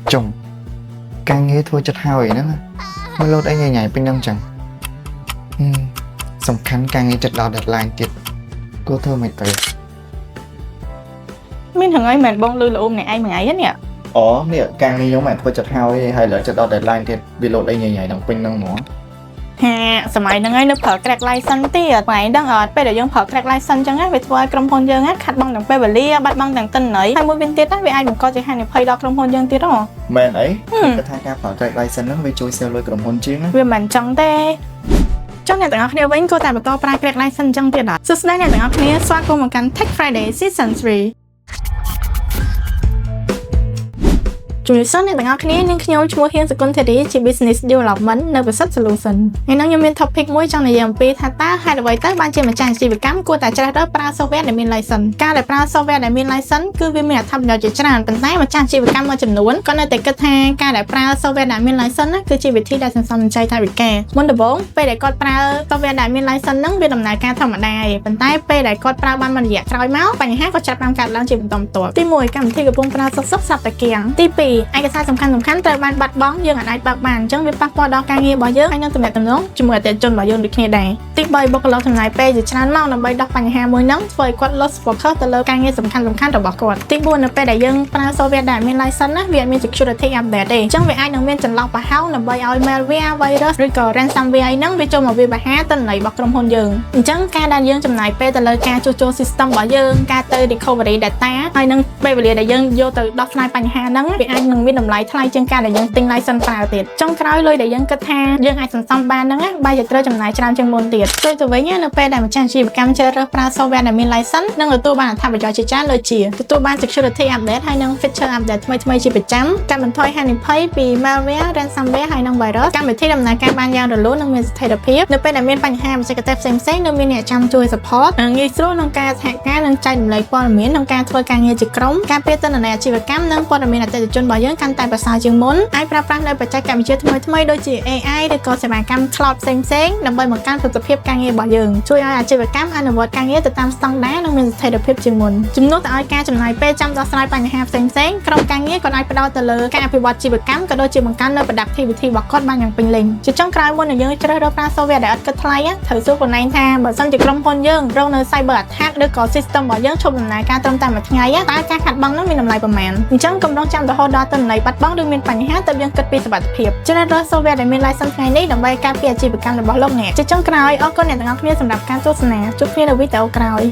chồng càng nghe thôi chật hào nữa mà lột anh nhảy nhảy bên năm chẳng sòng khăn càng nghe chật đỏ đặt lại tiệt cô thơ mày tới mình thằng ấy mệt bông lư là ôm này ai mà ngấy hết nhỉ nè càng nghe giống mày thôi chật hào ấy hay là chật đỏ đặt lại tiệt vì lột anh nhảy nhảy đằng bên năm mỏ haสมัยนั้นไงนึกเผาแกรกไลซันตี้อ่ะไหนดังไปเดี๋ยวยังเผาแกรกไลซันจังไงไปทัวร์กรมพลยังไงขัดบังดังไปเบลลี่บัดบังดังตันไหนให้มวยเป็นเตี้ยตั้งไปไอ้หนุ่มก็จะให้เนี่ยพายดอกกรมพลยังเตี้ยหรอ mẹ ấy cái thang ca phở chạy lại sân nó về chui xe lôi cầm hôn chiến á វាមិនចង់ទេចង់អ្នកទាំងអស់គ្នាវិញគួរតែបន្តប្រើក្រែក license ចឹងទៀតសួស្តីអ្នកទាំងអស់គ្នាស្វាគមន៍មកកាន់ Tech Friday Season 3ជំរាបសួរអ្នកទាំងអស់គ្នានាងខ្ញុំឈ្មោះហៀងសកុនធារីជា Business Development នៅប្រសិទ្ធ Solution ថ្ងៃនេះខ្ញុំមាន topic មួយចង់និយាយអំពីថាតើហេតុអ្វីទៅបានជាម្ចាស់អាជីវកម្មគួរតែជ្រើសរើសប្រើ software ដែលមាន license ការដែលប្រើ software ដែលមាន license គឺវាមានអត្ថប្រយោជន៍ជាច្រើនប៉ុន្តែម្ចាស់អាជីវកម្មមួយចំនួនក៏នៅតែគិតថាការដែលប្រើ software ដែលមាន license គឺជាវិធីដែលសន្សំសំចៃថវិកាមុនដំបូងពេលដែលគាត់ប្រើ software ដែលមាន license ហ្នឹងវាដំណើរការធម្មតាឯងប៉ុន្តែពេលដែលគាត់ប្រើបានមួយរយៈក្រោយមកបញ្ហាក៏ចាប់ផ្ដើមកើតឡើងជាបន្តបន្ទាប់ទី1កម្មវិធីកំពុងប្រើសុខសប្តាហ៍ទី2ឯកសារសំខាន់ត្រូវបានបាត់បង់យើងអាចបើកបានអញ្ចឹងវាប៉ះពាល់ដល់ការងាររបស់យើងហើយនឹងទំនាក់ទំនងជាមួយអតិថិជនរបស់យើងដូចគ្នាដែរទី3បុគ្គលិកចំណាយពេលជាច្រើនម៉ោងដើម្បីដោះបញ្ហាមួយហ្នឹងធ្វើឲ្យគាត់ lost focus ទៅលើការងារសំខាន់របស់គាត់ទី4នៅពេលដែលយើងប្រើ software ដែលមាន license ណាវាអត់មាន security update ទេអញ្ចឹងវាអាចនឹងមានចន្លោះប្រហោងដើម្បីឲ្យ malware virus ឬក៏ ransomware ហ្នឹងវាចូលមកវាបង្ហាញទិន្នន័យរបស់ក្រុមហ៊ុនយើងអញ្ចឹងការដែលយើងចំណាយពេលទៅលើការជួសជុល system របស់យើងការទៅ recovery data ហើយនឹងពេលវេលាដែលយើងយកទៅដោះស្រាយបញ្ហាហ្នឹងវាអាចនឹងមានតម្លៃថ្លៃជាងការដែលយើងទិញ license ប្រើទៀតចុងក្រោយលុយដែលយើងគិតថាយើងអាចសន្សំបានហ្នឹងបែរជាត្រូវចំណាយច្រើនជាងមុនទៀតដូចទៅវិញនៅពេលដែលម្ចាស់អាជីវកម្មជ្រើសរើសប្រើ software ដែលមាន license នឹងទទួលបានអត្ថប្រយោជន៍ជាច្រើនដូចជាទទួលបាន security update ហើយនឹង feature update ថ្មីៗជាប្រចាំកាត់បន្ថយហានិភ័យពី malware ransomware ហើយនឹង virus កម្មវិធីដំណើរការបានយ៉ាងរលូននិងមានស្ថិរភាពនៅពេលដែលមានបញ្ហាបច្ចេកទេសផ្សេងៗនៅមានអ្នកចាំជួយ support និងងាយស្រួលក្នុងការសហការនិងចែករំលែកព័ត៌មានក្នុងការធ្វើការងារជាក្រុមការពារទិន្នន័យអាជីវកម្មនិងព័ត៌មានអតិថិជនរបស់យើងកាន់តែប្រសើរជាងមុនអាចប្រើប្រាស់នៅបច្ចេកវិទ្យាថ្មីៗដូចជា AI ឬក៏សេវាកម្ម cloud ផ្សេងៗដើម្បីបង្កើនប្រសិទ្ធភាពការងាររបស់យើងជួយឲ្យអាជីវកម្មអនុវត្តការងារទៅតាមស្តង់ដារនិងមានស្ថិរភាពជាងមុនជំនួសទៅឲ្យការចំណាយពេលចាំដោះស្រាយបញ្ហាផ្សេងៗក្រុមការងារក៏អាចផ្ដោតទៅលើការអភិវឌ្ឍអាជីវកម្មក៏ដូចជាបង្កើននៅ productivity របស់គាត់បានយ៉ាងពេញលេញជាចុងក្រោយមុននឹងយើងជ្រើសរើសប្រើ software ដែលឥតគិតថ្លៃត្រូវសួរខ្លួនឯងថាបើសិនជាក្រុមហ៊ុនយើងរងនៅ cyber attack ឬក៏ system របស់យើងឈប់ដំណើរការត្រឹមតែមួយថ្ងៃតើការខាតបង់នោះមានតម្លៃប៉ុន្មានអញ្ចឹងកុំរងចាំរហូតដល់ទិន្នន័យបាត់បង់ឬមានបញ្ហាទើបយើងគិតពីសុវត្ថិភាពជ្រើសរើស software ដែលមាន license ថ្ងៃនេះដើម្បីការពារអាជីវកម្មរបស់លោកអ្នកជាចុងក្រោយអរគុណអ្នកទាំងអស់គ្នាសម្រាប់ការទស្សនាជួបគ្នានៅវីដេអូក្រោយ